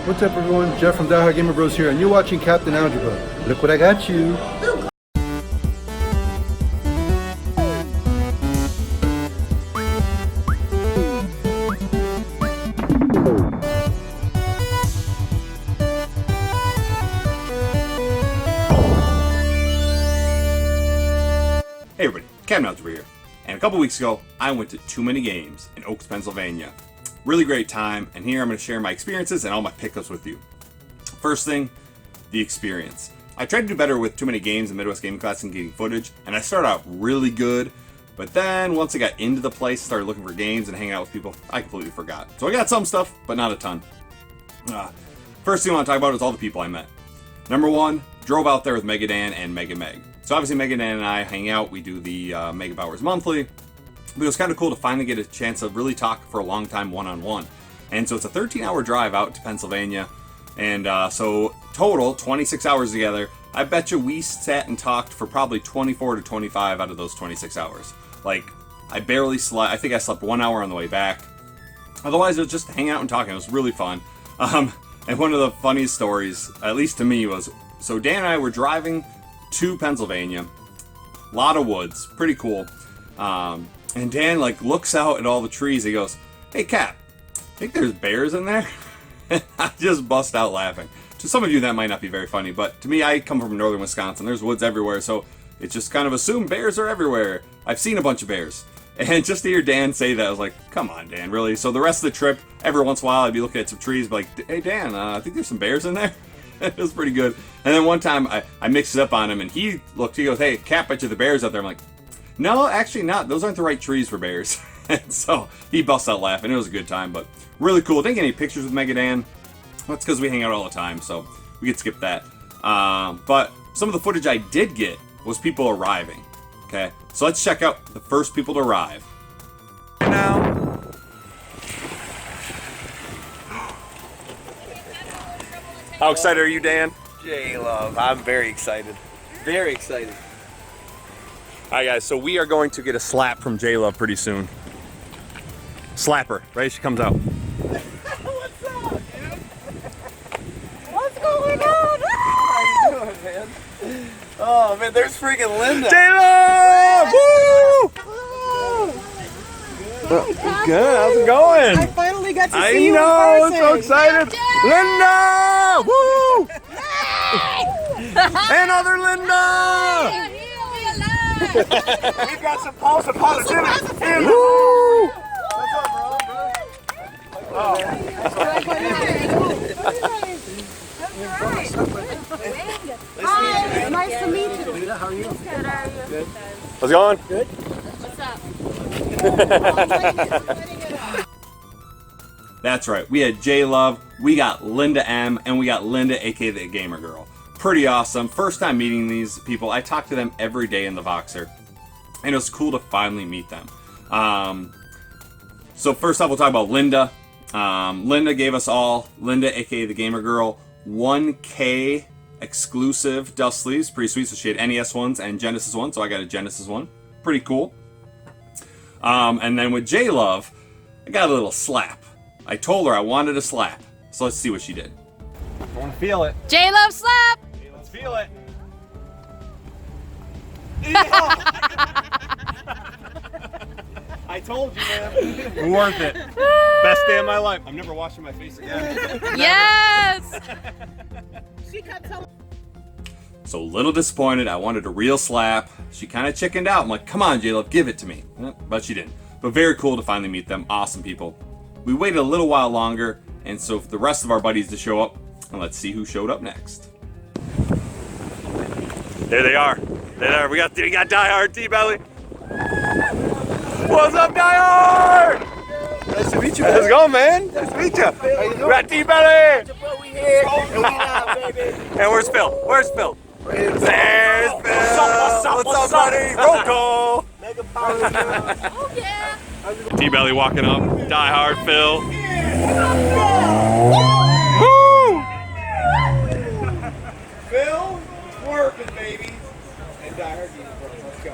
What's up, everyone? Jeff from Die Hard Gamer Bros here, and you're watching Captain Algebra. Look what I got you. Hey everybody, Captain Algebra here. And a couple weeks ago, I went to Too Many Games in Oaks, Pennsylvania. Really great time, and here I'm going to share my experiences and all my pickups with you. First thing, the experience. I tried to do better with Too Many Games in Midwest Gaming Class and getting footage, and I started out really good, but then once I got into the place, started looking for games and hanging out with people, I completely forgot. So I got some stuff, but not a ton. First thing I want to talk about is all the people I met. Number one, drove out there with Megadan and Mega Meg. So obviously Megadan and I hang out, we do the Mega Powers monthly, but it was kind of cool to finally get a chance to really talk for a long time one-on-one. And so it's a 13-hour drive out to Pennsylvania, and so total, 26 hours together. I bet you we sat and talked for probably 24 to 25 out of those 26 hours. Like, I barely slept. I think I slept 1 hour on the way back. Otherwise, it was just hanging out and talking. It was really fun. And one of the funniest stories, at least to me, was, so Dan and I were driving to Pennsylvania, a lot of woods, pretty cool. And Dan like looks out at all the trees. He goes, "Hey Cap, think there's bears in there?" And I just bust out laughing. To some of you that might not be very funny, but to me, I come from northern Wisconsin. There's woods everywhere, so it's just kind of assumed bears are everywhere. I've seen a bunch of bears. And just to hear Dan say that, I was like, come on, Dan, really? So the rest of the trip, every once in a while, I'd be looking at some trees, be like, "Hey Dan, I think there's some bears in there." It was pretty good. And then one time I mixed it up on him, and he goes, "Hey, Cap, bet you the bears out there." I'm like, "No, actually not. Those aren't the right trees for bears." And so he busts out laughing. It was a good time, but really cool. Didn't get any pictures with Megadan. That's because we hang out all the time, so we could skip that. But some of the footage I did get was people arriving. Okay, so let's check out the first people to arrive. Right now. How excited are you, Dan? J-Love, I'm very excited. Very excited. Alright guys, so we are going to get a slap from J-Love pretty soon. Slap her, right? She comes out. What's up, dude? What's going on? How you doing, man? Oh man, there's freaking Linda. J-Love! Woo! Good, how's it going? I finally got to see you in person. I know, so excited. Linda! Woo! Another Linda! We've got some pulse and positivity. Woo! What's up, bro? Hi, it's nice to meet you. How are you? Good, how are you? Good. How's it going? Good. What's up? That's right, we had J-Love, we got Linda M, and we got Linda, aka the Gamer Girl. Pretty awesome. First time meeting these people. I talk to them every day in the Voxer, and it was cool to finally meet them. So first off, we'll talk about Linda. Linda gave us all, Linda, aka the Gamer Girl, 1K exclusive dust sleeves. Pretty sweet. So she had NES ones and Genesis ones, so I got a Genesis one. Pretty cool. And then with J-Love, I got a little slap. I told her I wanted a slap, so let's see what she did. I want to feel it. J-Love slap! Let's feel it. I told you, man. Worth it. Best day of my life. I'm never washing my face again. Yes! So a little disappointed. I wanted a real slap. She kind of chickened out. I'm like, come on, J-Love, give it to me. But she didn't. But very cool to finally meet them. Awesome people. We waited a little while longer, and so for the rest of our buddies to show up, and let's see who showed up next. There they are. There they are. We got Die Hard T-Belly. What's up, Die Hard? Nice to meet you. How's it going, man? Nice to meet you. How you doing? We got T-Belly. We here. And we live, baby. And where's Phil? Where's Phil? There's Phil. What's up, buddy? Roll call. Mega Powers. Oh yeah! T-Belly walking up. Die Hard Phil. Woo! Phil, working, baby. And Die Hard Tee. Let's go.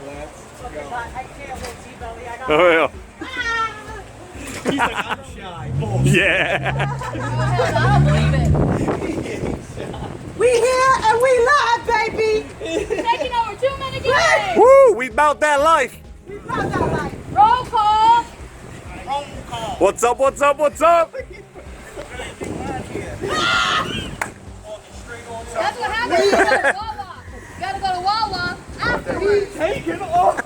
Let's go. I can't wait, T-Belly. I got Oh, yeah. He's like, I'm shy. Bullshit. Yeah. I don't believe it. We here and we live, baby. Taking over 2 minute games. Woo! We about that life. We love that life. Roll call. What's up? What's up? What's up? That's what happens. You gotta go to Wawa. You gotta go to Wawa after. Taking off.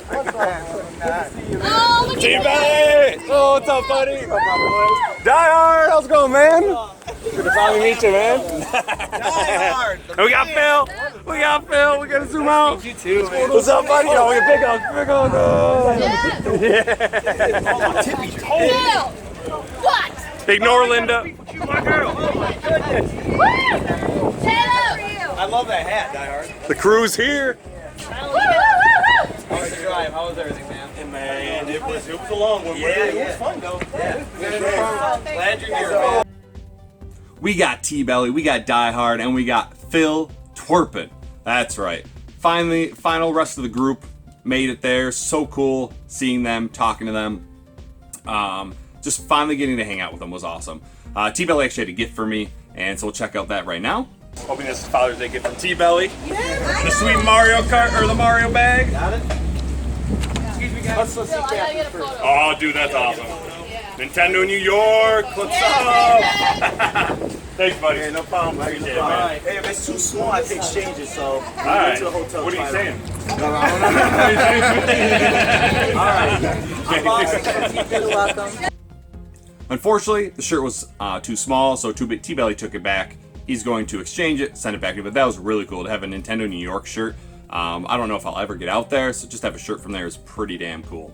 Oh, look at T-Belly! Oh, what's up, buddy? What's up, my boy? Die Hard! How's it going, man? Good to finally meet you, man. And we got Phil. We got Phil. We gotta zoom out. You too, man. What's up, buddy? Oh, we got big hug. Big hug. Oh. Yeah. Phil. What? Ignore Linda. My girl. Oh my goodness. Woo! Taylor. I love that hat, Die Hard. The crew's here. Woo, woo, woo, woo. How was your drive? How was everything, man? Hey, man, it was a long one. Yeah, it was fun though. Yeah. Glad you're here, man. We got T-Belly, we got Die Hard, and we got Phil Twerpin. That's right. Finally, final rest of the group made it there. So cool seeing them, talking to them. Just finally getting to hang out with them was awesome. T-Belly actually had a gift for me, and so we'll check out that right now. Hoping this is Father's Day gift from T-Belly. The sweet Mario Kart, or the Mario bag. Got it? Excuse me, guys. Let's Phil, I gotta get a photo. Oh, dude, that's awesome. Yeah. Nintendo New York. What's up? Thanks, buddy. Yeah, no problem. Appreciate it, All man. right. Hey, if it's too small, I can exchange it. So All right. to the hotel. What are you saying? Unfortunately, the shirt was too small, so T-Belly took it back. He's going to exchange it, send it back to me, but that was really cool to have a Nintendo New York shirt. I don't know if I'll ever get out there, so just have a shirt from there is pretty damn cool.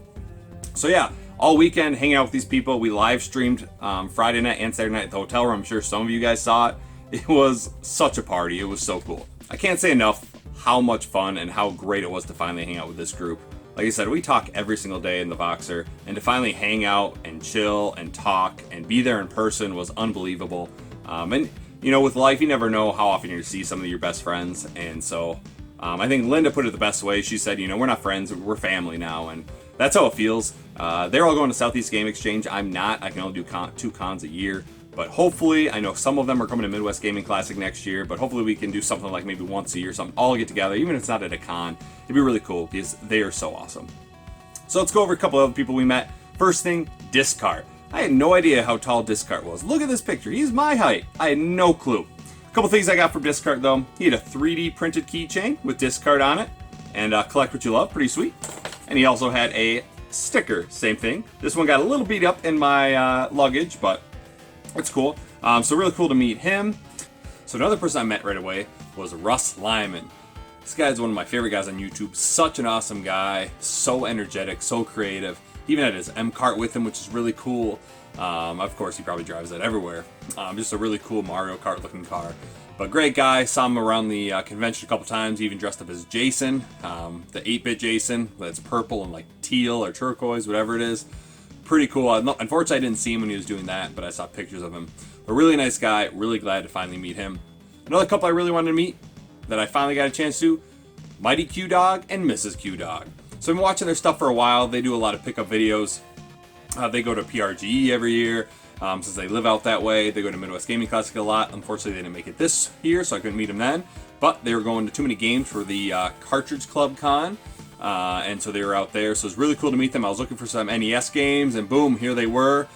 So yeah, all weekend hanging out with these people. We live streamed Friday night and Saturday night at the hotel room. I'm sure some of you guys saw it. It was such a party. It was so cool. I can't say enough how much fun and how great it was to finally hang out with this group. Like I said, we talk every single day in the Voxer, and to finally hang out and chill and talk and be there in person was unbelievable. And you know, with life, you never know how often you're going to see some of your best friends, and so I think Linda put it the best way. She said, you know, we're not friends, we're family now, and that's how it feels. They're all going to Southeast Game Exchange. I'm not. I can only do 2 cons a year. But hopefully, I know some of them are coming to Midwest Gaming Classic next year, but hopefully we can do something like maybe once a year, something all get together, even if it's not at a con. It'd be really cool because they are so awesome. So let's go over a couple of other people we met. First thing, Discart. I had no idea how tall Discart was. Look at this picture. He's my height. I had no clue. A couple things I got from Discart though. He had a 3D printed keychain with Discart on it, and Collect What You Love, pretty sweet. And he also had a sticker, same thing. This one got a little beat up in my luggage, but it's cool. So really cool to meet him. So another person I met right away was Russ Lyman. This guy's one of my favorite guys on YouTube. Such an awesome guy. So energetic, so creative. He even had his M-Kart with him, which is really cool. Of course, he probably drives that everywhere. Just a really cool Mario Kart looking car. But great guy. Saw him around the convention a couple times. He even dressed up as Jason, the 8-bit Jason. That's purple and like teal or turquoise, whatever it is. Pretty cool. Unfortunately, I didn't see him when he was doing that, but I saw pictures of him. A really nice guy. Really glad to finally meet him. Another couple I really wanted to meet that I finally got a chance to, Mighty Q Dog and Mrs. Q Dog. So I've been watching their stuff for a while. They do a lot of pickup videos. They go to PRGE every year. Since they live out that way, they go to Midwest Gaming Classic a lot. Unfortunately, they didn't make it this year, so I couldn't meet them then. But they were going to too many games for the Cartridge Club Con. And so they were out there, so it was really cool to meet them. I was looking for some NES games, and boom, here they were.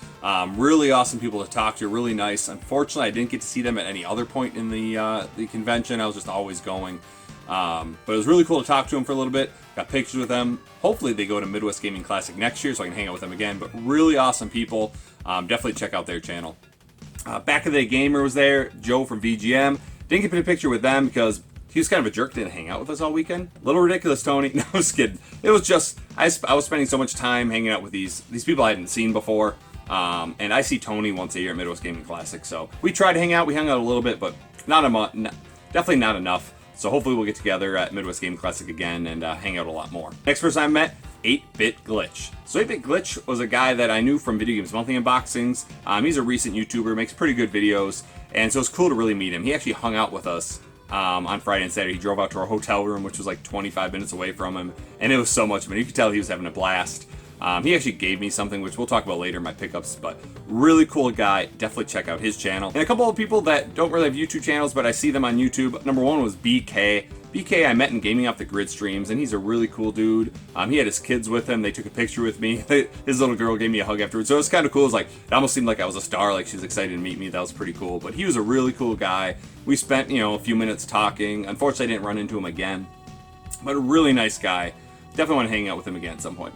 Really awesome people to talk to, really nice. Unfortunately, I didn't get to see them at any other point in the convention. I was just always going. But it was really cool to talk to them for a little bit. Got pictures with them. Hopefully they go to Midwest Gaming Classic next year so I can hang out with them again. But really awesome people. Definitely check out their channel. Back of the Gamer was there. Joe from VGM. Didn't get to put a picture with them because he was kind of a jerk, didn't hang out with us all weekend. A little ridiculous, Tony. No, I was kidding. It was just, I was spending so much time hanging out with these people I hadn't seen before. And I see Tony once a year at Midwest Gaming Classic. So we tried to hang out. We hung out a little bit, but definitely not enough. So hopefully we'll get together at Midwest Gaming Classic again and hang out a lot more. Next person I met, 8-Bit Glitch. So 8-Bit Glitch was a guy that I knew from Video Games Monthly Unboxings. He's a recent YouTuber, makes pretty good videos. And so it's cool to really meet him. He actually hung out with us on Friday and Saturday. He drove out to our hotel room, which was like 25 minutes away from him, and it was so much fun. You could tell he was having a blast. He actually gave me something, which we'll talk about later in my pickups, but really cool guy. Definitely check out his channel. And a couple of people that don't really have YouTube channels, but I see them on YouTube. Number one was BK. BK I met in Gaming Off the Grid streams, and he's a really cool dude. He had his kids with him. They took a picture with me. His little girl gave me a hug afterwards. So it was kind of cool. It was like, it almost seemed like I was a star, like she was excited to meet me. That was pretty cool. But he was a really cool guy. We spent, a few minutes talking. Unfortunately, I didn't run into him again. But a really nice guy. Definitely want to hang out with him again at some point.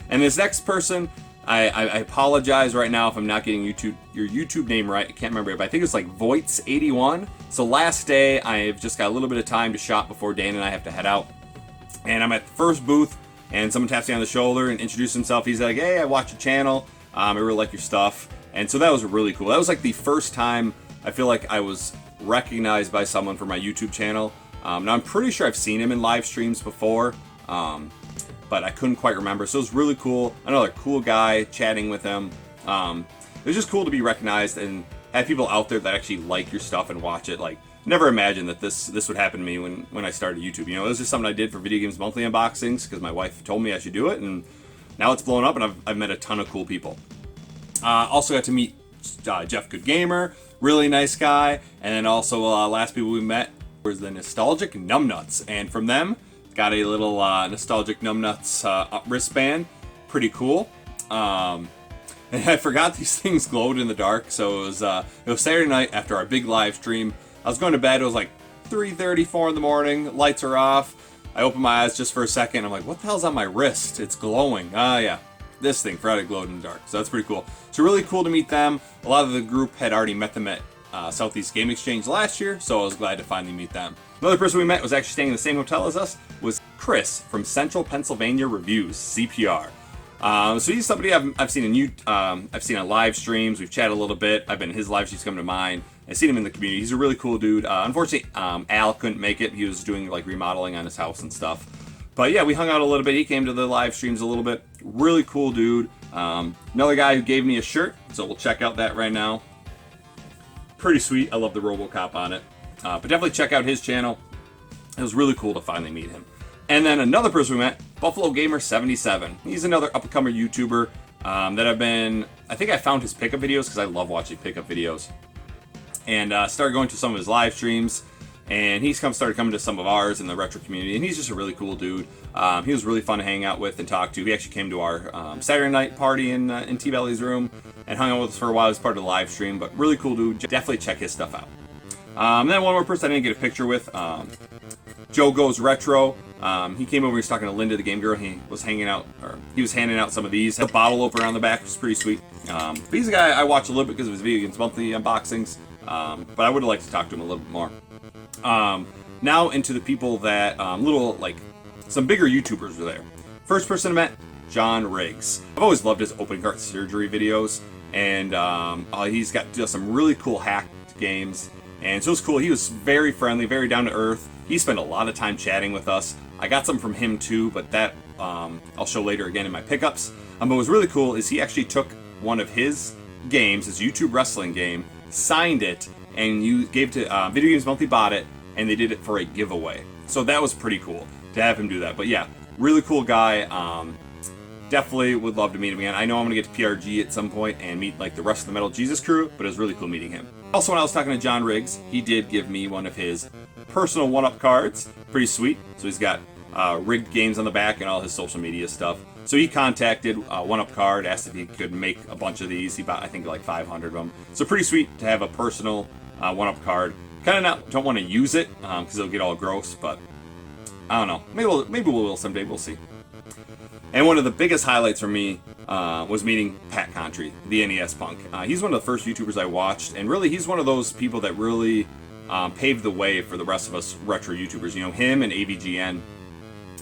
And this next person, I apologize right now if I'm not getting your YouTube name right. I can't remember it, but I think it's like Voits81. So last day, I've just got a little bit of time to shop before Dan and I have to head out. And I'm at the first booth, and someone taps me on the shoulder and introduces himself. He's like, hey, I watch your channel. I really like your stuff. And so that was really cool. That was like the first time I feel like I was recognized by someone for my YouTube channel. Now I'm pretty sure I've seen him in live streams before. But I couldn't quite remember. So it was really cool. Another cool guy, chatting with him. It was just cool to be recognized and have people out there that actually like your stuff and watch it. Like, never imagined that this would happen to me when I started YouTube. It was just something I did for Video Games Monthly unboxings because my wife told me I should do it, and now it's blown up, and I've met a ton of cool people. Also got to meet Jeff Good Gamer, really nice guy, and then also last people we met was the Nostalgic Numbnuts, and from them, got a little Nostalgic Numbnuts wristband. Pretty cool. And I forgot these things glowed in the dark, so it was Saturday night after our big live stream. I was going to bed. It was like 3:30, 4 in the morning. Lights are off. I opened my eyes just for a second. I'm like, what the hell's on my wrist? It's glowing. Yeah. This thing, Friday glowed in the dark. So that's pretty cool. So really cool to meet them. A lot of the group had already met them at Southeast Game Exchange last year, so I was glad to finally meet them. Another person we met was actually staying in the same hotel as us, was Chris from Central Pennsylvania Reviews, CPR. So he's somebody I've seen I've seen on live streams. We've chatted a little bit. I've been in his live streams, come to mine. I've seen him in the community. He's a really cool dude. Unfortunately, Al couldn't make it. He was doing like remodeling on his house and stuff. But yeah, we hung out a little bit. He came to the live streams a little bit. Really cool dude. Another guy who gave me a shirt, so we'll check out that right now. Pretty sweet. I love the RoboCop on it. But definitely check out his channel. It was really cool to finally meet him. And then another person we met, Buffalo Gamer 77. He's another up-and-comer YouTuber that I think I found his pickup videos because I love watching pickup videos. And started going to some of his live streams. And he's started coming to some of ours in the retro community. And he's just a really cool dude. He was really fun to hang out with and talk to. He actually came to our Saturday night party in T-Belly's room and hung out with us for a while as part of the live stream. But really cool dude. Definitely check his stuff out. And then one more person I didn't get a picture with, Joe Goes Retro. He came over, he was talking to Linda, the game girl. He was handing out some of these. Had a bottle opener on the back, which is pretty sweet. But he's a guy I watch a little bit because of his Video Games Monthly unboxings. But I would have liked to talk to him a little bit more. Now into the people that, some bigger YouTubers were there. First person I met, John Riggs. I've always loved his open cart surgery videos. And he's got just some really cool hacked games. And so it was cool. He was very friendly, very down to earth. He spent a lot of time chatting with us. I got some from him too, but that I'll show later again in my pickups. But what was really cool is he actually took one of his games, his YouTube wrestling game, signed it, and you gave to Video Games Monthly bought it, and they did it for a giveaway. So that was pretty cool to have him do that. But yeah, really cool guy. Definitely would love to meet him again. I know I'm gonna get to PRG at some point and meet like the rest of the Metal Jesus crew, but it was really cool meeting him. Also, when I was talking to John Riggs, he did give me one of his personal one-up cards. Pretty sweet. So he's got rigged games on the back and all his social media stuff. So he contacted One-Up Card, asked if he could make a bunch of these. He bought, I think, like 500 of them. So pretty sweet to have a personal One-Up Card. Kind of don't want to use it because it'll get all gross, but I don't know. Maybe we will someday. We'll see. And one of the biggest highlights for me was meeting Pat Contry, the NES punk. He's one of the first YouTubers I watched, and really he's one of those people that really paved the way for the rest of us retro YouTubers. You know, him and AVGN,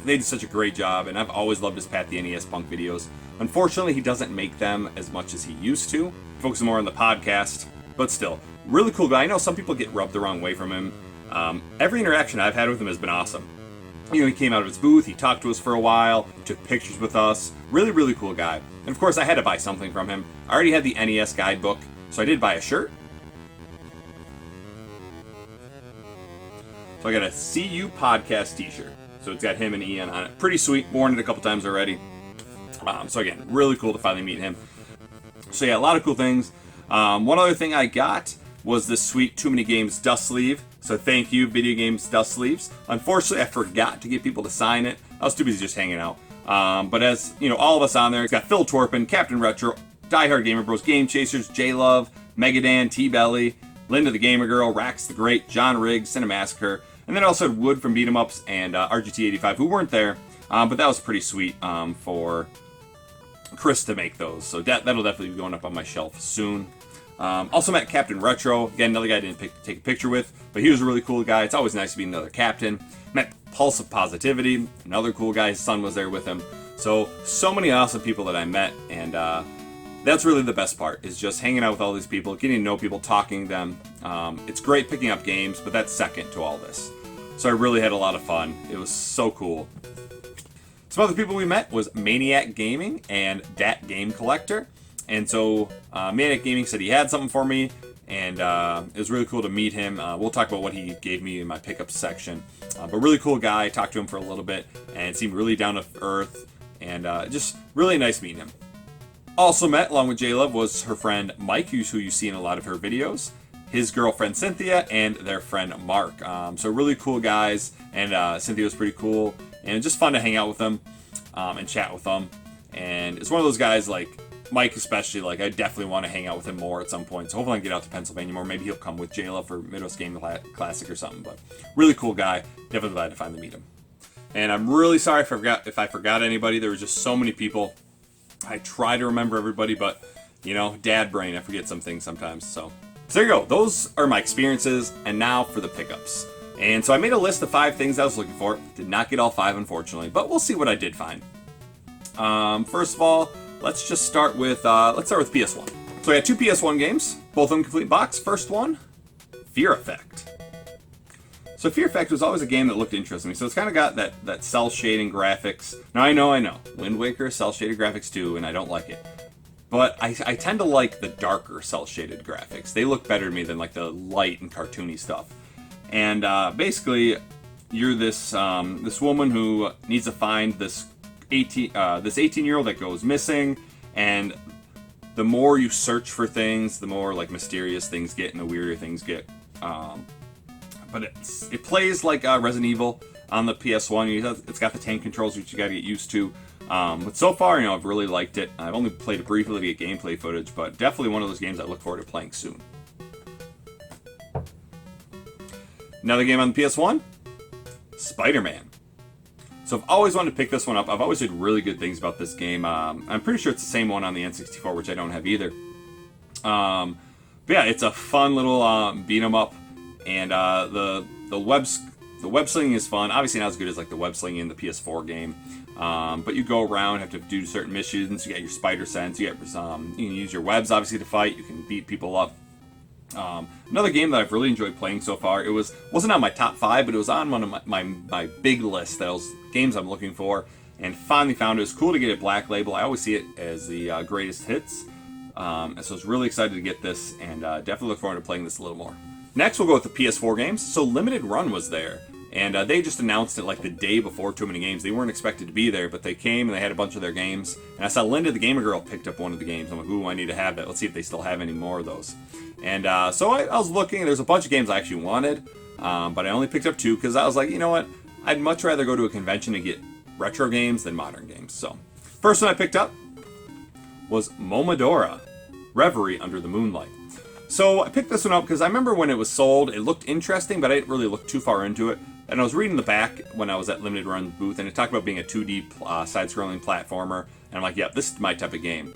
they did such a great job, and I've always loved his Pat the NES punk videos. Unfortunately, he doesn't make them as much as he used to. He focuses more on the podcast, but still, really cool guy. I know some people get rubbed the wrong way from him. Every interaction I've had with him has been awesome. You know, he came out of his booth, he talked to us for a while, took pictures with us. Really, really cool guy. And of course, I had to buy something from him. I already had the NES guidebook, so I did buy a shirt. So I got a CU Podcast t-shirt. So it's got him and Ian on it. Pretty sweet, worn it a couple times already. So again, really cool to finally meet him. So yeah, a lot of cool things. One other thing I got was this sweet Too Many Games dust sleeve. So thank you, Video Games Dust Sleeves. Unfortunately, I forgot to get people to sign it. I was too busy just hanging out. But as you know, all of us on there, it's got Phil Torpin, Captain Retro, Die Hard Gamer Bros, Game Chasers, J Love, Megadan, T Belly, Linda the Gamer Girl, Rax the Great, John Riggs, Cinemassacre, and then also had Wood from Beat 'em Ups and RGT85, who weren't there. But that was pretty sweet for Chris to make those. So that'll definitely be going up on my shelf soon. Also met Captain Retro, again, another guy I didn't take a picture with, but he was a really cool guy. It's always nice to be another captain. Met Pulse of Positivity, another cool guy. His son was there with him. So many awesome people that I met, and that's really the best part, is just hanging out with all these people, getting to know people, talking to them. It's great picking up games, but that's second to all this. So I really had a lot of fun. It was so cool. Some other people we met was Maniac Gaming and Dat Game Collector. And so Maniac Gaming said he had something for me, and it was really cool to meet him. We'll talk about what he gave me in my pickup section. But really cool guy. Talked to him for a little bit, and it seemed really down to earth, and just really nice meeting him. Also met, along with J-Love, was her friend Mike, who you see in a lot of her videos, his girlfriend Cynthia, and their friend Mark. So really cool guys, and Cynthia was pretty cool, and just fun to hang out with them and chat with them. And it's one of those guys, like Mike especially, like I definitely want to hang out with him more at some point. So hopefully I can get out to Pennsylvania more. Maybe he'll come with J-Love for Midwest Game Classic or something. But really cool guy. Definitely glad to finally meet him. And I'm really sorry if I forgot anybody. There were just so many people. I try to remember everybody, but you know, dad brain, I forget some things sometimes. So there you go. Those are my experiences. And now for the pickups. And so I made a list of 5 things I was looking for. Did not get all 5, unfortunately, but we'll see what I did find. First of all, let's just start with PS1. So I had 2 PS1 games, both of them complete box. First one, Fear Effect. So Fear Effect was always a game that looked interesting to me. So it's kind of got that cell shading graphics. Now I know, Wind Waker cell shaded graphics too, and I don't like it. But I tend to like the darker cell shaded graphics. They look better to me than like the light and cartoony stuff. And basically, you're this woman who needs to find this 18-year-old that goes missing, and the more you search for things, the more like mysterious things get and the weirder things get. But it plays like Resident Evil on the PS1. It's got the tank controls, which you got to get used to. But so far, I've really liked it. I've only played it briefly to get gameplay footage, but definitely one of those games I look forward to playing soon. Another game on the PS1, Spider-Man. So I've always wanted to pick this one up. I've always heard really good things about this game. I'm pretty sure it's the same one on the N64, which I don't have either. But yeah, it's a fun little beat 'em up, and the web slinging is fun. Obviously not as good as like the web slinging in the PS4 game, but you go around, have to do certain missions. You get your spider sense. You can use your webs obviously to fight. You can beat people up. Another game that I've really enjoyed playing so far. It wasn't on my top 5, but it was on one of my big list. That was games I'm looking for, and finally found it. It was cool to get it Black Label. I always see it as the greatest hits, and so I was really excited to get this, and definitely look forward to playing this a little more. Next, we'll go with the PS4 games. So Limited Run was there, and they just announced it like the day before Too Many Games. They weren't expected to be there, but they came and they had a bunch of their games. And I saw Linda the Gamer Girl picked up one of the games. I'm like, ooh, I need to have that. Let's see if they still have any more of those. And so I was looking. There's a bunch of games I actually wanted, but I only picked up 2 because I was like, you know what? I'd much rather go to a convention to get retro games than modern games. So first one I picked up was Momodora, Reverie Under the Moonlight. So I picked this one up because I remember when it was sold, it looked interesting, but I didn't really look too far into it. And I was reading the back when I was at Limited Run booth, and it talked about being a 2D side-scrolling platformer. And I'm like, yep, this is my type of game.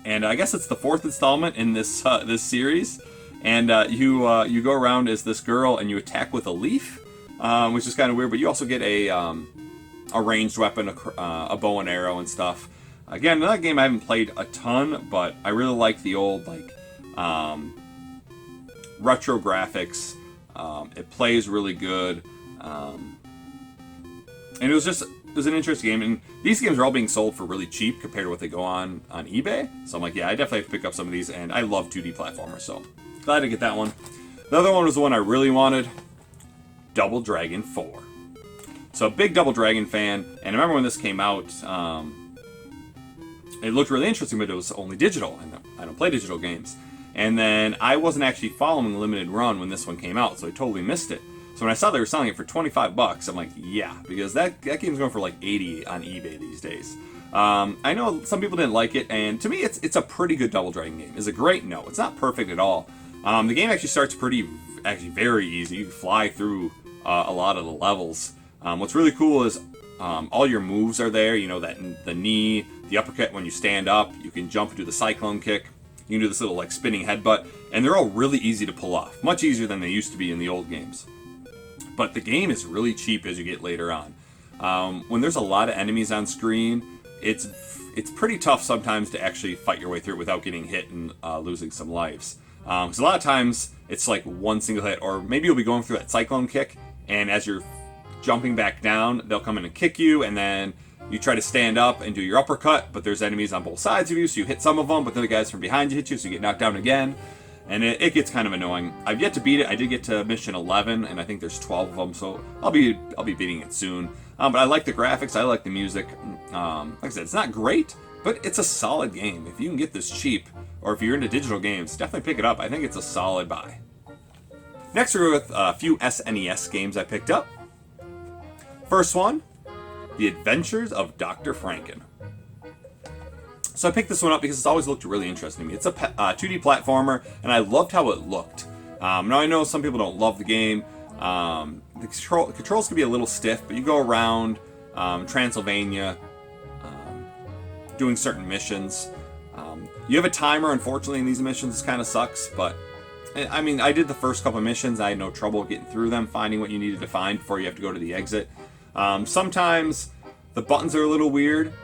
And I guess it's the 4th installment in this this series. And you go around as this girl, and you attack with a leaf, which is kind of weird. But you also get a ranged weapon, a bow and arrow and stuff. Again, another game I haven't played a ton, but I really like the old retro graphics. It plays really good, and it was an interesting game. And these games are all being sold for really cheap compared to what they go on eBay. So I'm like, yeah, I definitely have to pick up some of these. And I love 2D platformers, so glad to get that one. The other one was the one I really wanted, Double Dragon 4. So big Double Dragon fan, and I remember when this came out. it looked really interesting, but it was only digital, and I don't play digital games. And then I wasn't actually following the limited run when this one came out, so I totally missed it. So when I saw they were selling it for $25, I'm like, yeah, because that game's going for like $80 on eBay these days. I know some people didn't like it, and to me, it's a pretty good Double Dragon game. Is it great? No, it's not perfect at all. The game actually starts very easy. You can fly through a lot of the levels. What's really cool is all your moves are there. You know, that the knee, the uppercut when you stand up. You can jump and do the cyclone kick. You can do this little like spinning headbutt, and they're all really easy to pull off. Much easier than they used to be in the old games. But the game is really cheap as you get later on. When there's a lot of enemies on screen, it's pretty tough sometimes to actually fight your way through it without getting hit and losing some lives. Because a lot of times it's like one single hit, or maybe you'll be going through that cyclone kick, and as you're jumping back down, they'll come in and kick you, and then you try to stand up and do your uppercut, but there's enemies on both sides of you, so you hit some of them, but then the guys from behind you hit you, so you get knocked down again. And it gets kind of annoying. I've yet to beat it. I did get to mission 11, and I think there's 12 of them, so I'll be beating it soon. But I like the graphics. I like the music. Like I said, it's not great, but it's a solid game. If you can get this cheap, or if you're into digital games, definitely pick it up. I think it's a solid buy. Next, we're with a few SNES games I picked up. First one, The Adventures of Dr. Franken. So I picked this one up because it's always looked really interesting to me. It's a 2D platformer, and I loved how it looked. Now I know some people don't love the game. The controls can be a little stiff, but you go around Transylvania doing certain missions. You have a timer, unfortunately, in these missions. It kind of sucks, but I mean, I did the first couple of missions. I had no trouble getting through them, finding what you needed to find before you have to go to the exit. Sometimes the buttons are a little weird.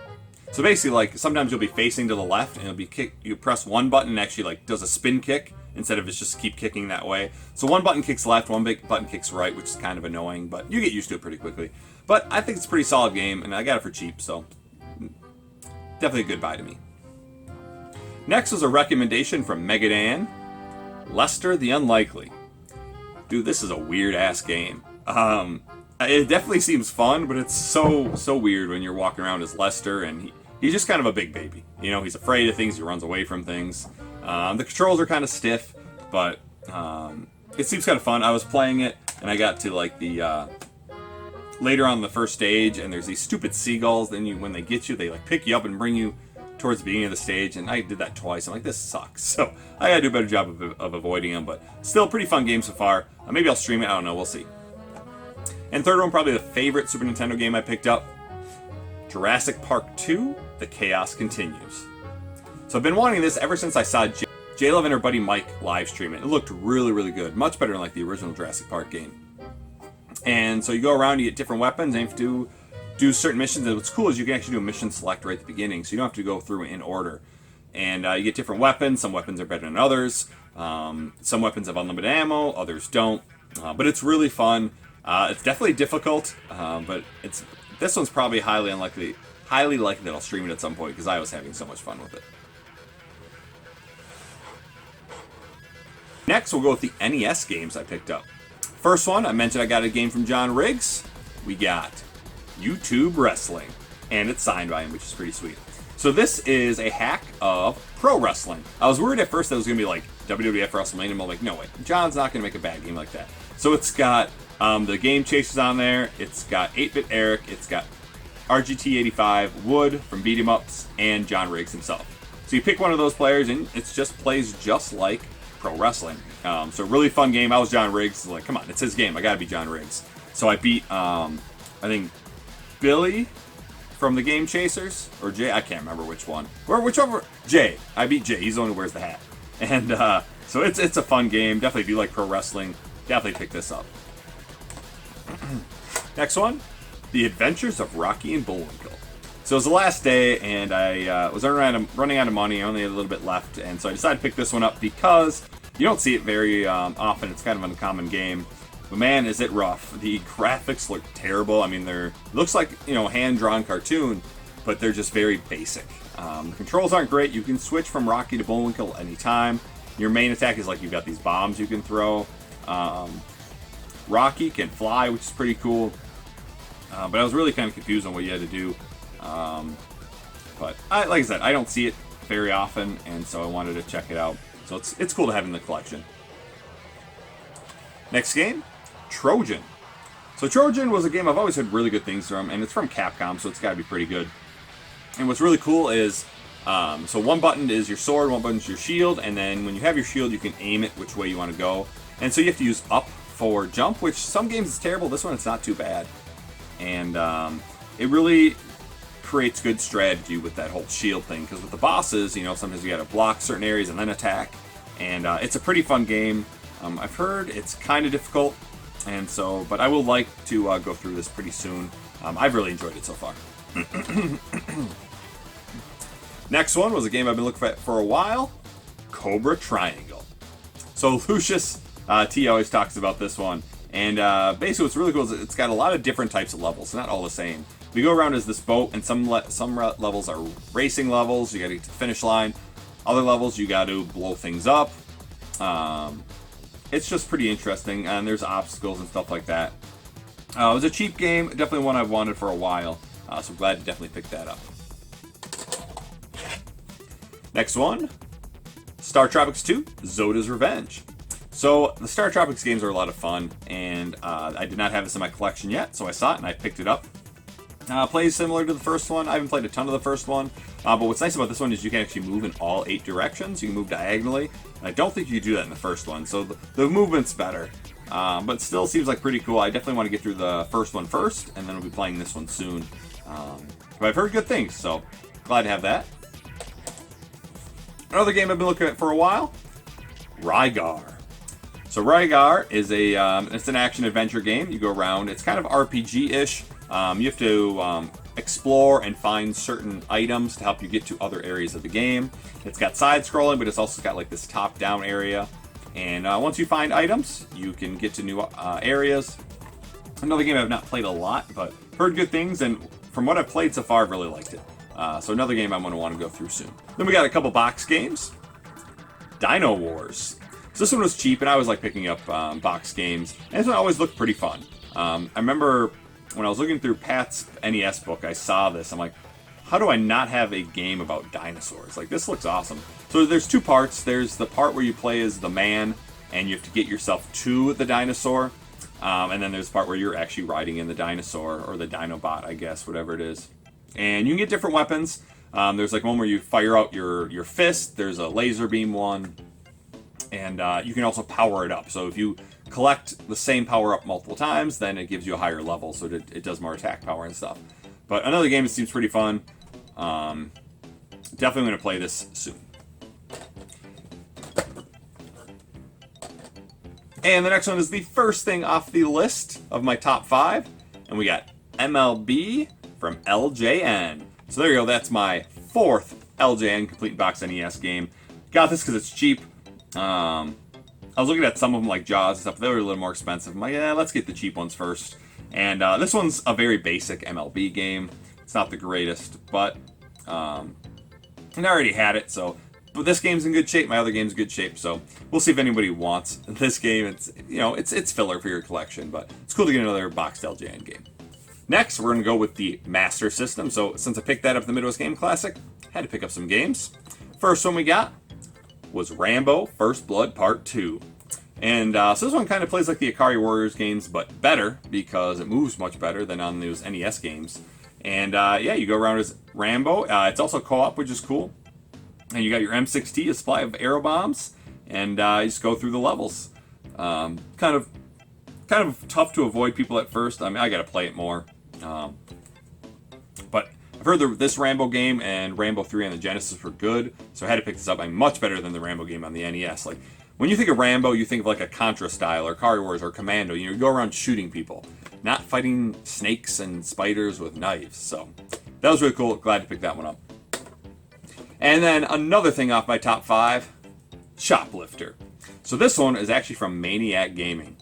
So basically, like, sometimes you'll be facing to the left, and it'll be you press one button and actually like does a spin kick instead of just keep kicking that way. So one button kicks left, one big button kicks right, which is kind of annoying, but you get used to it pretty quickly. But I think it's a pretty solid game, and I got it for cheap, so definitely a good buy to me. Next was a recommendation from Megadan, Lester the Unlikely. Dude, this is a weird ass game. It definitely seems fun, but it's so weird when you're walking around as Lester, and he's just kind of a big baby. You know, he's afraid of things, he runs away from things. The controls are kind of stiff, but it seems kind of fun. I was playing it, and I got to like the later on the first stage, and there's these stupid seagulls. Then when they get you, they like pick you up and bring you towards the beginning of the stage, and I did that twice. I'm like, this sucks. So I gotta do a better job of avoiding them, but still a pretty fun game so far. Maybe I'll stream it. I don't know. We'll see. And third one, probably the favorite Super Nintendo game I picked up, Jurassic Park 2: The Chaos Continues. So I've been wanting this ever since I saw J-Love and her buddy Mike live stream it. It looked really, really good. Much better than like the original Jurassic Park game. And so you go around, you get different weapons, and you have to do certain missions. And what's cool is you can actually do a mission select right at the beginning, so you don't have to go through in order. And you get different weapons. Some weapons are better than others. Some weapons have unlimited ammo, others don't. But it's really fun. It's definitely difficult, but this one's probably highly likely that I'll stream it at some point because I was having so much fun with it. Next, we'll go with the NES games I picked up. First one, I mentioned I got a game from John Riggs. We got YouTube Wrestling, and it's signed by him, which is pretty sweet. So this is a hack of pro wrestling. I was worried at first that it was going to be like WWF WrestleMania. I'm like, no way, John's not going to make a bad game like that. So it's got the Game Chasers on there. It's got 8-Bit Eric. It's got RGT85, Wood from Beat 'em Ups, and John Riggs himself. So you pick one of those players, and it just plays just like pro wrestling. So really fun game. I was John Riggs. Like, come on, it's his game. I gotta be John Riggs. So I beat, I think, Billy from the Game Chasers, or Jay. I can't remember which one. Or whichever. Jay. I beat Jay. He's the one who wears the hat. And so it's a fun game. Definitely, if you like pro wrestling, definitely pick this up. Next one, The Adventures of Rocky and Bullwinkle. So it was the last day, and I was running out of money. I only had a little bit left, and so I decided to pick this one up because you don't see it very often. It's kind of an uncommon game. But man, is it rough. The graphics look terrible. I mean, looks like, you know, hand-drawn cartoon, but they're just very basic. The controls aren't great. You can switch from Rocky to Bullwinkle anytime. Your main attack is like you've got these bombs you can throw. Rocky can fly, which is pretty cool. But I was really kind of confused on what you had to do. But like I said, I don't see it very often, and so I wanted to check it out. So it's cool to have in the collection. Next game, Trojan. So Trojan was a game I've always heard really good things from, and it's from Capcom, so it's got to be pretty good. And what's really cool is, so one button is your sword, one button is your shield, and then when you have your shield, you can aim it which way you want to go. And so you have to use up for jump, which some games is terrible. This one, it's not too bad. And it really creates good strategy with that whole shield thing, because with the bosses, you know, sometimes you got to block certain areas and then attack. And it's a pretty fun game. I've heard it's kind of difficult, and so, but I will like to go through this pretty soon. I've really enjoyed it so far. Next one was a game I've been looking for a while, Cobra Triangle. So Lucius T always talks about this one, and basically what's really cool is it's got a lot of different types of levels, not all the same. We go around as this boat, and some levels are racing levels, you gotta get to the finish line. Other levels, you gotta blow things up. It's just pretty interesting, and there's obstacles and stuff like that. It was a cheap game, definitely one I've wanted for a while, so I'm glad to definitely pick that up. Next one, Star Tropics 2, Zoda's Revenge. So the Star Tropics games are a lot of fun, and I did not have this in my collection yet, so I saw it and I picked it up. Plays similar to the first one. I haven't played a ton of the first one, but what's nice about this one is you can actually move in all 8 directions. You can move diagonally, and I don't think you could do that in the first one, so the movement's better. But still seems like pretty cool. I definitely want to get through the first one first, and then I'll be playing this one soon. But I've heard good things, so glad to have that. Another game I've been looking at for a while, Rygar. So Rygar is it's an action-adventure game. You go around, it's kind of RPG-ish. You have to explore and find certain items to help you get to other areas of the game. It's got side-scrolling, but it's also got like this top-down area. And once you find items, you can get to new areas. Another game I've not played a lot, but heard good things, and from what I've played so far, I've really liked it. So another game I'm going to want to go through soon. Then we got a couple box games. Dino Wars. So this one was cheap, and I always like picking up box games. And this one always looked pretty fun. I remember when I was looking through Pat's NES book, I saw this. I'm like, how do I not have a game about dinosaurs? Like, this looks awesome. So there's 2 parts. There's the part where you play as the man, and you have to get yourself to the dinosaur. And then there's the part where you're actually riding in the dinosaur, or the Dinobot, I guess, whatever it is. And you can get different weapons. There's like one where you fire out your fist. There's a laser beam one. And you can also power it up. So if you collect the same power up multiple times, then it gives you a higher level. So it does more attack power and stuff. But another game that seems pretty fun. Definitely going to play this soon. And the next one is the first thing off the list of my top 5. And we got MLB from LJN. So there you go, that's my 4th LJN Complete Box NES game. Got this because it's cheap. I was looking at some of them like Jaws and stuff, they were a little more expensive. I'm like, yeah, let's get the cheap ones first. And this one's a very basic MLB game. It's not the greatest, but I already had it, so. But this game's in good shape, my other game's in good shape, so we'll see if anybody wants this game. It's, you know, it's filler for your collection, but it's cool to get another boxed LJN game. Next, we're going to go with the Master System. So since I picked that up at the Midwest Game Classic, had to pick up some games. First one we got was Rambo First Blood Part 2. And so this one kind of plays like the Ikari Warriors games, but better, because it moves much better than on those NES games. And yeah, you go around as Rambo. It's also co-op, which is cool. And you got your M6T, a supply of arrow bombs, and you just go through the levels. Kind of tough to avoid people at first. I mean, I gotta play it more. But I've heard this Rambo game and Rambo 3 on the Genesis were good, so I had to pick this up. I'm much better than the Rambo game on the NES. Like, when you think of Rambo, you think of like a Contra style, or Ikari Wars, or Commando. You go around shooting people, not fighting snakes and spiders with knives. So that was really cool. Glad to pick that one up. And then another thing off my top 5, Choplifter. So this one is actually from Maniac Gaming.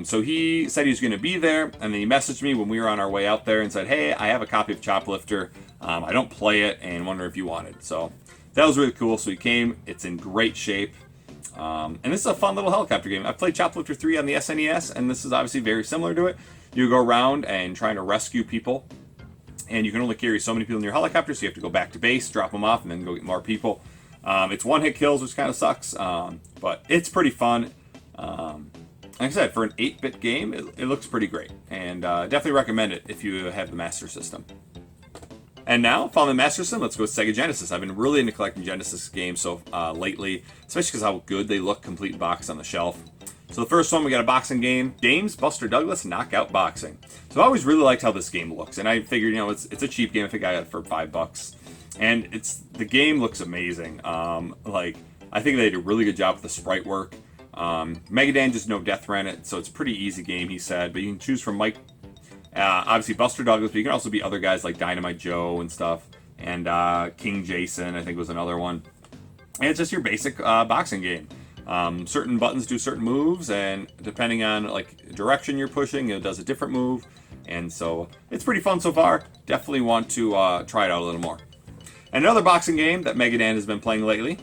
So he said he was going to be there, and then he messaged me when we were on our way out there and said, hey, I have a copy of Choplifter. I don't play it and wonder if you want it. So that was really cool. So he came. It's in great shape. And this is a fun little helicopter game. I've played Choplifter 3 on the SNES, and this is obviously very similar to it. You go around and trying to rescue people. and you can only carry so many people in your helicopter, so you have to go back to base, drop them off, and then go get more people. It's one-hit kills, which kind of sucks, but it's pretty fun. Like I said, for an 8-bit game, it looks pretty great, and definitely recommend it if you have the Master System. And now, following the Master System, let's go with Sega Genesis. I've been really into collecting Genesis games lately, especially because how good they look complete box on the shelf. So the first one, we got a boxing game, James Buster Douglas Knockout Boxing. So I always really liked how this game looks, and I figured, you know, it's a cheap game. I think I got it for $5. And the game looks amazing. Like, I think they did a really good job with the sprite work. Megadan just no death ran it, so it's a pretty easy game, he said. But you can choose from Mike, obviously Buster Douglas, but you can also be other guys like Dynamite Joe and stuff. And King Jason, I think, was another one. And it's just your basic boxing game. Certain buttons do certain moves, and depending on like direction you're pushing, it does a different move. And so it's pretty fun so far. Definitely want to try it out a little more. And another boxing game that Megadan has been playing lately,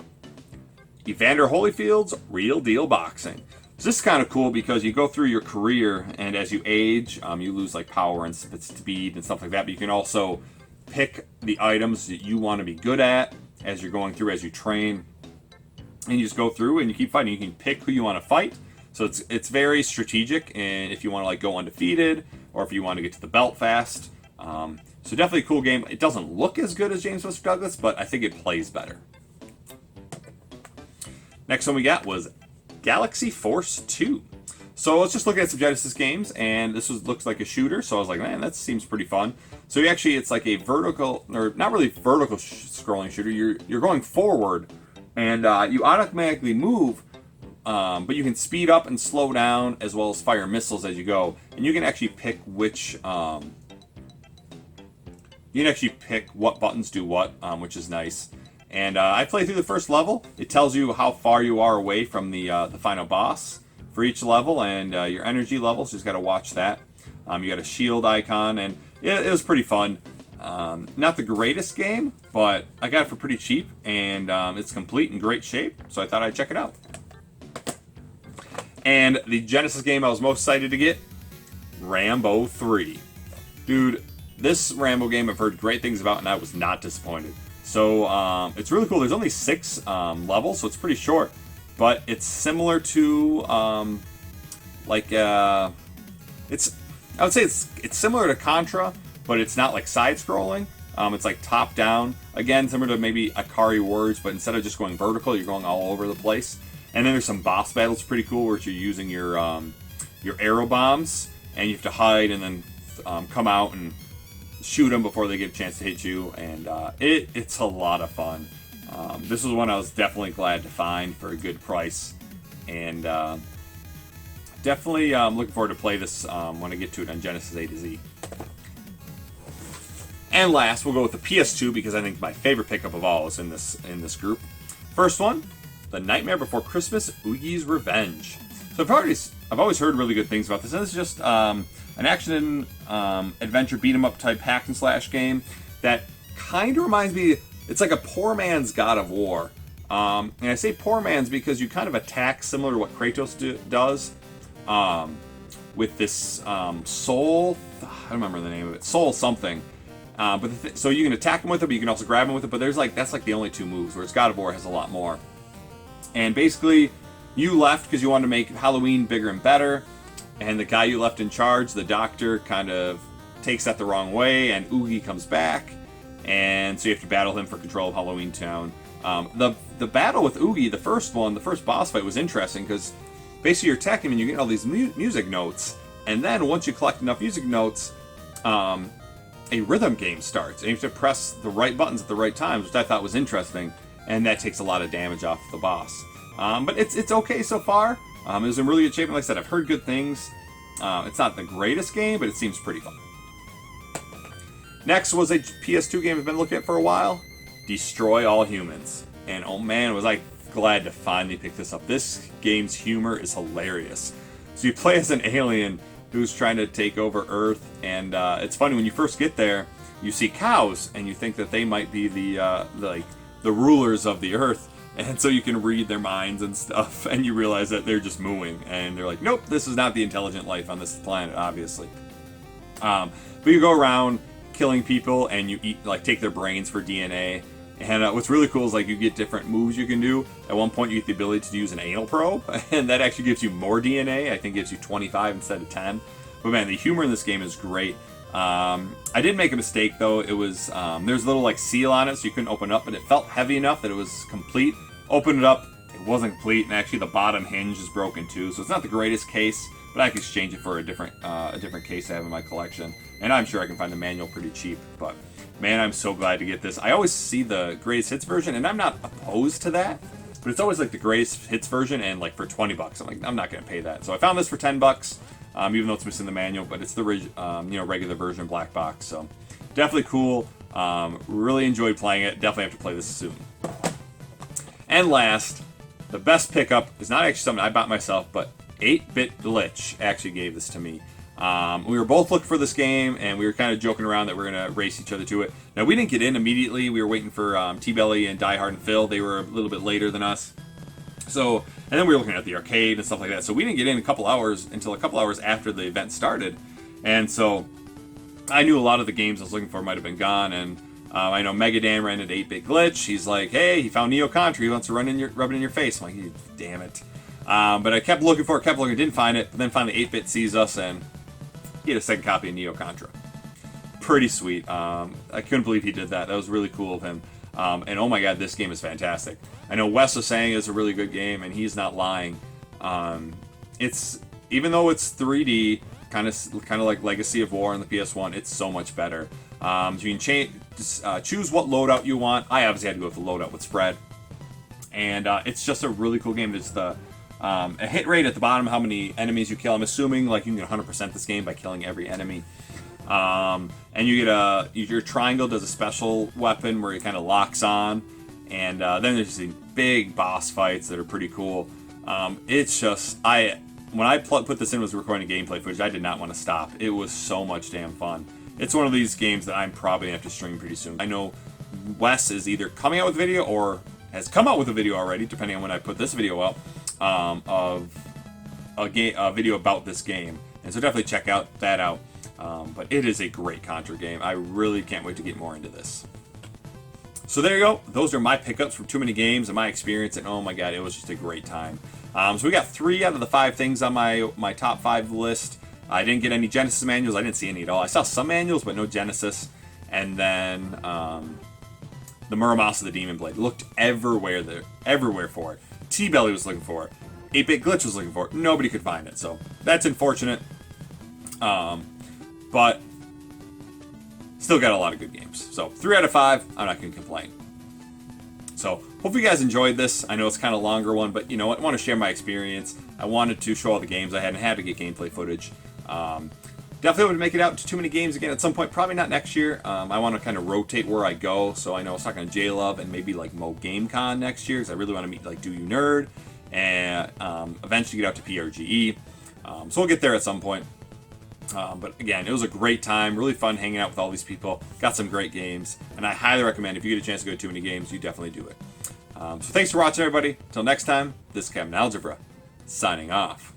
Evander Holyfield's Real Deal Boxing. So this is kind of cool because you go through your career, and as you age, you lose like power and speed and stuff like that. But you can also pick the items that you want to be good at as you're going through, as you train. And you just go through and you keep fighting. You can pick who you want to fight. So it's very strategic, and if you want to like go undefeated, or if you want to get to the belt fast. So definitely a cool game. It doesn't look as good as James Buster Douglas, but I think it plays better. Next one we got was Galaxy Force 2. So let's just look at some Genesis games, and this looks like a shooter. So I was like, man, that seems pretty fun. So it's like a vertical, or not really vertical scrolling shooter. You're going forward, and you automatically move. But you can speed up and slow down, as well as fire missiles as you go. And you can actually pick which. You can actually pick what buttons do what, which is nice. And I played through the first level. It tells you how far you are away from the final boss for each level, and your energy levels. You just got to watch that. You got a shield icon, and it was pretty fun. Not the greatest game, but I got it for pretty cheap, and it's complete in great shape. So I thought I'd check it out. And the Genesis game I was most excited to get, Rambo 3. Dude, this Rambo game I've heard great things about, and I was not disappointed. So it's really cool. There's only 6 levels, so it's pretty short. But it's similar to I would say it's similar to Contra, but it's not like side-scrolling. It's like top-down. Again, similar to maybe Akari Words, but instead of just going vertical, you're going all over the place. And then there's some boss battles, pretty cool, where you're using your arrow bombs, and you have to hide and then come out and shoot them before they get a chance to hit you. And it's a lot of fun. This was one I was definitely glad to find for a good price, and definitely looking forward to play this when I get to it on Genesis A to Z. And last, we'll go with the PS2, because I think my favorite pickup of all is in this group. First one, The Nightmare Before Christmas, Oogie's Revenge. So I've always heard really good things about this, and this is just an action adventure beat 'em up type hack and slash game that kind of reminds me. It's like a poor man's God of War. And I say poor man's because you kind of attack similar to what Kratos does with this soul. I don't remember the name of it. Soul something. So you can attack him with it, but you can also grab him with it. But that's like the only 2 moves, whereas God of War has a lot more. And basically, you left because you wanted to make Halloween bigger and better. And the guy you left in charge, the doctor, kind of takes that the wrong way, and Oogie comes back. And so you have to battle him for control of Halloween Town. The battle with Oogie, the first boss fight, was interesting because basically you're attacking him and you get all these music notes, and then once you collect enough music notes, a rhythm game starts, and you have to press the right buttons at the right times, which I thought was interesting, and that takes a lot of damage off the boss. But it's okay so far. It was in really good shape, and like I said, I've heard good things. It's not the greatest game, but it seems pretty fun. Next was a PS2 game I've been looking at for a while, Destroy All Humans. And oh man, was I glad to finally pick this up. This game's humor is hilarious. So you play as an alien who's trying to take over Earth, and it's funny, when you first get there, you see cows, and you think that they might be the rulers of the Earth, and so you can read their minds and stuff, and you realize that they're just mooing, and they're like, nope, this is not the intelligent life on this planet, obviously. But you go around killing people, and you take their brains for DNA. And what's really cool is like you get different moves you can do. At one point you get the ability to use an anal probe, and that actually gives you more DNA. I think it gives you 25 instead of 10. But man, the humor in this game is great. I did make a mistake though. It was there's a little like seal on it, so you couldn't open it up, but it felt heavy enough that it was complete. Open it up, it wasn't complete, and actually the bottom hinge is broken too. So it's not the greatest case, but I can exchange it for a different case I have in my collection. And I'm sure I can find the manual pretty cheap. But man, I'm so glad to get this. I always see the greatest hits version, and I'm not opposed to that. But it's always like the greatest hits version, and like for 20 bucks, I'm like, I'm not gonna pay that. So I found this for 10 bucks, even though it's missing the manual, but it's the regular version black box. So definitely cool. Really enjoyed playing it. Definitely have to play this soon. And last, the best pickup is not actually something I bought myself, but 8-Bit Glitch actually gave this to me. We were both looking for this game, and we were kind of joking around that we are going to race each other to it. Now, we didn't get in immediately. We were waiting for T-Belly and Die Hard and Phil. They were a little bit later than us. So, and then we were looking at the arcade and stuff like that. So we didn't get in until a couple hours after the event started. And so I knew a lot of the games I was looking for might have been gone. And I know Mega Dan ran into 8-Bit Glitch. He's like, hey, he found Neo Contra. He wants to rub it in your face. I'm like, damn it. But I kept looking, didn't find it. But then finally 8-Bit sees us, and he had a second copy of Neo Contra. Pretty sweet. I couldn't believe he did that. That was really cool of him. And oh my god, this game is fantastic. I know Wes was saying it's a really good game, and he's not lying. It's, even though it's 3D, kind of like Legacy of War on the PS1, it's so much better. You can choose what loadout you want. I obviously had to go with the loadout with spread. And it's just a really cool game. There's the a hit rate at the bottom, how many enemies you kill. I'm assuming like you can 100% this game by killing every enemy. And you get your triangle does a special weapon where it kind of locks on. And then there's these big boss fights that are pretty cool. It's just, when I put this in, was recording gameplay footage, I did not want to stop. It was so much damn fun. It's one of these games that I'm probably going to have to stream pretty soon. I know Wes is either coming out with a video or has come out with a video already, depending on when I put this video up, of a video about this game. And so definitely check that out. But it is a great Contra game. I really can't wait to get more into this. So there you go. Those are my pickups from Too Many Games and my experience, and oh my god, it was just a great time. So we got 3 out of the 5 things on my top 5 list. I didn't get any Genesis manuals. I didn't see any at all. I saw some manuals, but no Genesis. And then the Muramasa the Demon Blade. Looked everywhere for it. T-Belly was looking for it. 8-Bit Glitch was looking for it. Nobody could find it. So that's unfortunate. But still got a lot of good games. So 3 out of 5, I'm not going to complain. So hope you guys enjoyed this. I know it's kind of a longer one, but you know what? I want to share my experience. I wanted to show all the games I had and had to get gameplay footage. Definitely would make it out to Too Many Games again at some point. Probably not next year. I want to kind of rotate where I go. So I know I was talking to J-Love and maybe like Mo GameCon next year, because I really want to meet like Do You Nerd and eventually get out to PRGE. So we'll get there at some point. But again, it was a great time, really fun hanging out with all these people. Got some great games, and I highly recommend if you get a chance to go to Too Many Games, you definitely do it. So thanks for watching, everybody. Until next time, this is Captain Algebra, signing off.